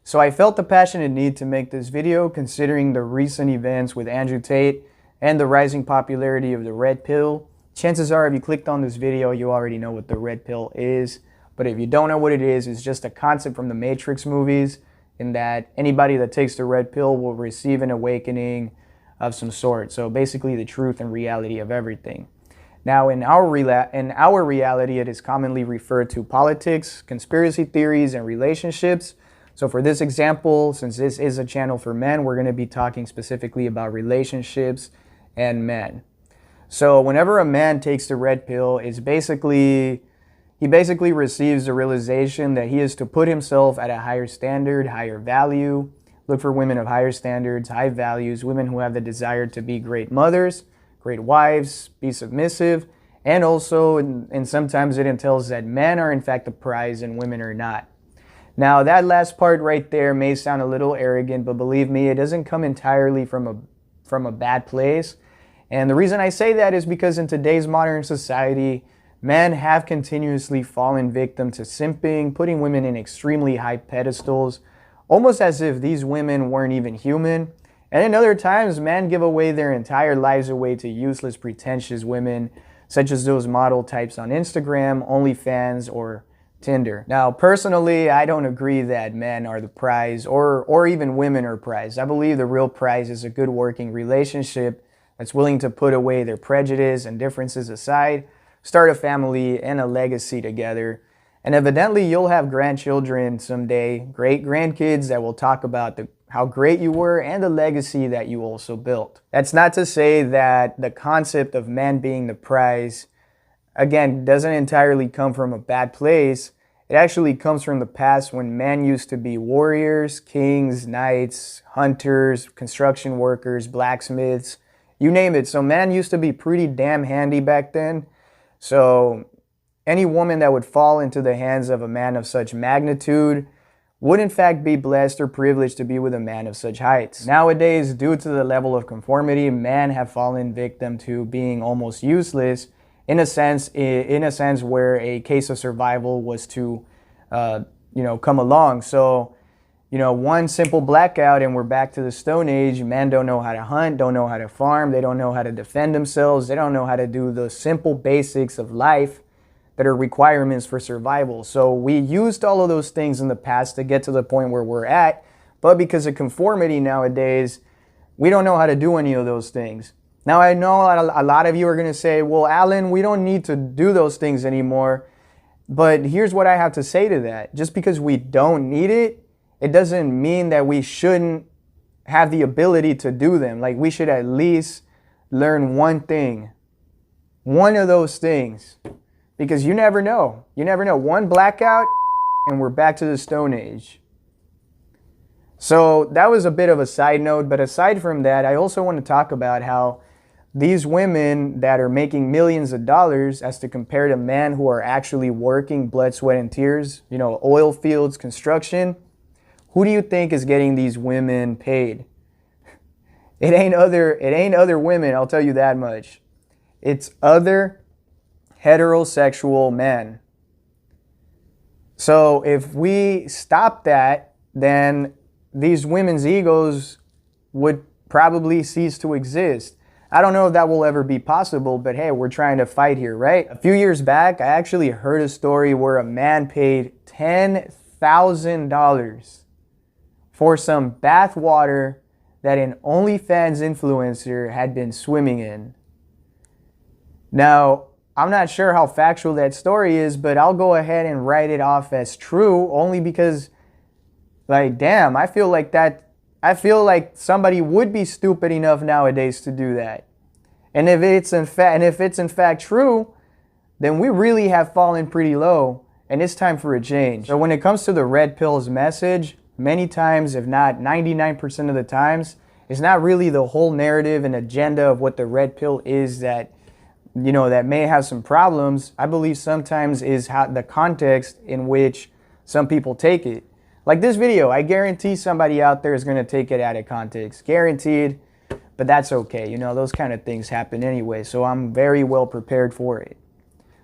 So I felt the passionate need to make this video considering the recent events with Andrew Tate and the rising popularity of the red pill. Chances are if you clicked on this video, you already know what the red pill is. But if you don't know what it is, it's just a concept from the Matrix movies in that anybody that takes the red pill will receive an awakening of some sort. So basically the truth and reality of everything. Now in our reality, it is commonly referred to politics, conspiracy theories, and relationships. So for this example, since this is a channel for men, we're going to be talking specifically about relationships and men. So whenever a man takes the red pill, he basically receives the realization that he is to put himself at a higher standard, higher value, look for women of higher standards, high values, women who have the desire to be great mothers, great wives, be submissive, and also, and sometimes it entails that men are in fact the prize and women are not. Now that last part right there may sound a little arrogant, but believe me, it doesn't come entirely from a bad place. And the reason I say that is because in today's modern society, men have continuously fallen victim to simping, putting women in extremely high pedestals, almost as if these women weren't even human. And in other times, men give away their entire lives away to useless, pretentious women, such as those model types on Instagram, OnlyFans, or Tinder. Now, personally, I don't agree that men are the prize or even women are prize. I believe the real prize is a good working relationship that's willing to put away their prejudice and differences aside, start a family and a legacy together. And evidently, you'll have grandchildren someday, great grandkids that will talk about how great you were and the legacy that you also built. That's not to say that the concept of man being the prize, again, doesn't entirely come from a bad place. It actually comes from the past when men used to be warriors, kings, knights, hunters, construction workers, blacksmiths, you name it. So man used to be pretty damn handy back then. So any woman that would fall into the hands of a man of such magnitude would in fact be blessed or privileged to be with a man of such heights. Nowadays, due to the level of conformity, men have fallen victim to being almost useless in a sense where a case of survival was to come along. So one simple blackout and we're back to the Stone Age. Men don't know how to hunt, don't know how to farm, they don't know how to defend themselves, they don't know how to do the simple basics of life that are requirements for survival. So we used all of those things in the past to get to the point where we're at, but because of conformity nowadays, we don't know how to do any of those things. Now I know a lot of you are going to say, well, Alan, we don't need to do those things anymore. But here's what I have to say to that. Just because we don't need it, it doesn't mean that we shouldn't have the ability to do them. Like we should at least learn one thing, one of those things. Because you never know. You never know. One blackout and we're back to the Stone Age. So that was a bit of a side note. But aside from that, I also want to talk about how these women that are making millions of dollars as to compare to men who are actually working blood, sweat, and tears, oil fields, construction, who do you think is getting these women paid? It ain't other women, I'll tell you that much. It's other heterosexual men. So if we stop that, then these women's egos would probably cease to exist. I don't know if that will ever be possible, but hey, we're trying to fight here, right? A few years back, I actually heard a story where a man paid $10,000 for some bath water that an OnlyFans influencer had been swimming in. Now, I'm not sure how factual that story is, but I'll go ahead and write it off as true only because, damn, I feel like somebody would be stupid enough nowadays to do that. And if it's in fact true, then we really have fallen pretty low and it's time for a change. So when it comes to the red pill's message, many times, if not 99% of the times, it's not really the whole narrative and agenda of what the red pill is that may have some problems. I believe sometimes is how the context in which some people take it. Like this video, I guarantee somebody out there is going to take it out of context. Guaranteed. But that's okay. Those kind of things happen anyway. So I'm very well prepared for it.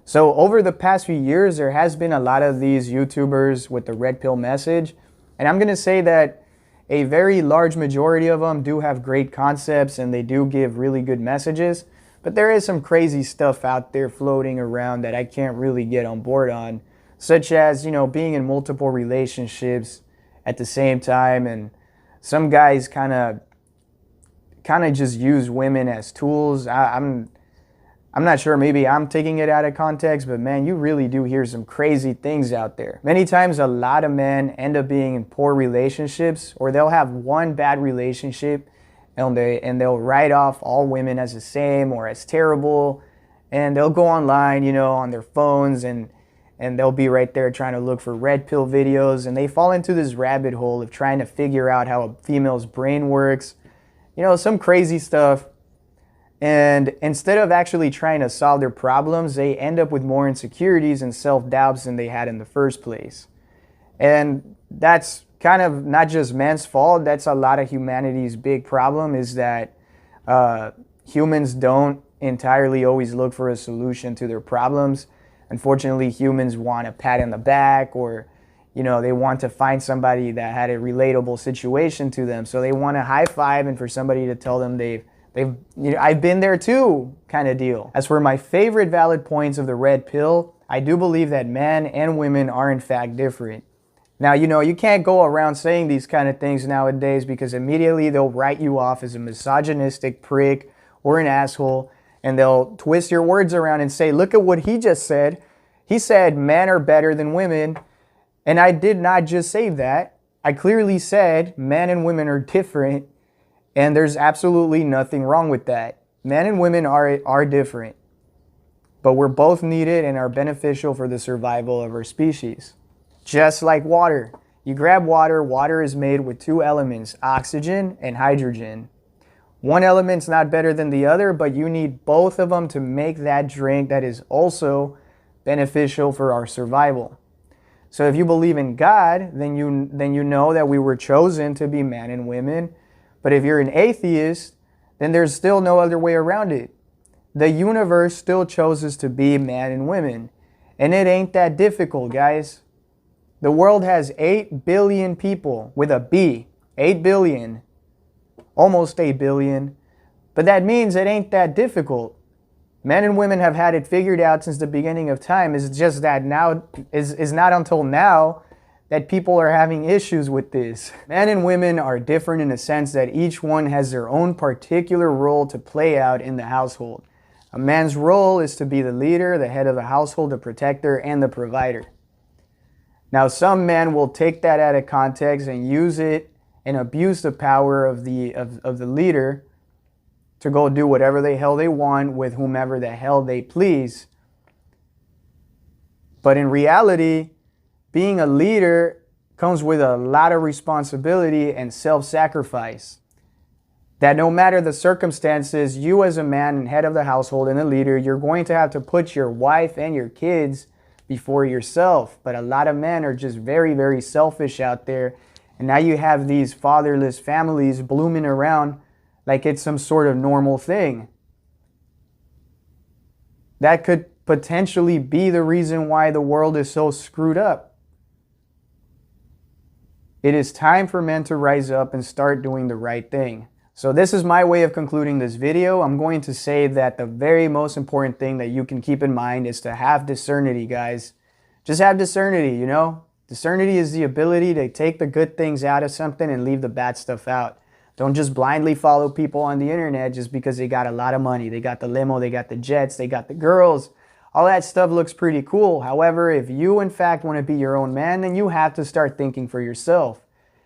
So over the past few years, there has been a lot of these YouTubers with the red pill message. And I'm going to say that a very large majority of them do have great concepts and they do give really good messages. But there is some crazy stuff out there floating around that I can't really get on board on, such as, being in multiple relationships at the same time, and some guys kind of just use women as tools. I'm not sure, maybe I'm taking it out of context, but man, you really do hear some crazy things out there. Many times a lot of men end up being in poor relationships, or they'll have one bad relationship and they'll write off all women as the same or as terrible, and they'll go online, on their phones, and they'll be right there trying to look for red pill videos, and they fall into this rabbit hole of trying to figure out how a female's brain works, some crazy stuff. And instead of actually trying to solve their problems, they end up with more insecurities and self-doubts than they had in the first place. And that's kind of not just men's fault. That's a lot of humanity's big problem, is that humans don't entirely always look for a solution to their problems. Unfortunately, humans want a pat on the back, or they want to find somebody that had a relatable situation to them. So they want a high five and for somebody to tell them I've been there too, kind of deal. As for my favorite valid points of the red pill, I do believe that men and women are in fact different. Now, you can't go around saying these kind of things nowadays, because immediately they'll write you off as a misogynistic prick or an asshole, and they'll twist your words around and say, look at what he just said. He said men are better than women. And I did not just say that. I clearly said men and women are different. And there's absolutely nothing wrong with that. Men and women are different, but we're both needed and are beneficial for the survival of our species. Just like water. You grab water, water is made with two elements, oxygen and hydrogen. One element's not better than the other, but you need both of them to make that drink that is also beneficial for our survival. So if you believe in God, then you know that we were chosen to be men and women. But if you're an atheist, then there's still no other way around it. The universe still chose us to be men and women. And it ain't that difficult, guys. The world has 8 billion people with a B. 8 billion. Almost 8 billion. But that means it ain't that difficult. Men and women have had it figured out since the beginning of time. It's just that now is not until now that people are having issues with this. Men and women are different in the sense that each one has their own particular role to play out in the household. A man's role is to be the leader, the head of the household, the protector, and the provider. Now, some men will take that out of context and use it and abuse the power of the leader to go do whatever the hell they want with whomever the hell they please. But in reality, being a leader comes with a lot of responsibility and self-sacrifice. That no matter the circumstances, you as a man and head of the household and a leader, you're going to have to put your wife and your kids before yourself. But a lot of men are just very, very selfish out there. And now you have these fatherless families blooming around like it's some sort of normal thing. That could potentially be the reason why the world is so screwed up. It is time for men to rise up and start doing the right thing. So this is my way of concluding this video. I'm going to say that the very most important thing that you can keep in mind is to have discernity, guys. Just have discernity, Discernity is the ability to take the good things out of something and leave the bad stuff out. Don't just blindly follow people on the internet just because they got a lot of money. They got the limo, they got the jets, they got the girls. All that stuff looks pretty cool. However, if you in fact want to be your own man, then you have to start thinking for yourself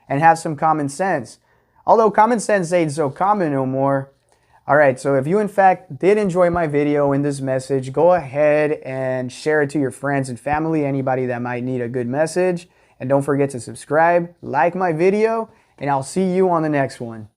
and have some common sense. Although common sense ain't so common no more. Alright, so if you in fact did enjoy my video and this message, go ahead and share it to your friends and family, anybody that might need a good message. And don't forget to subscribe, like my video, and I'll see you on the next one.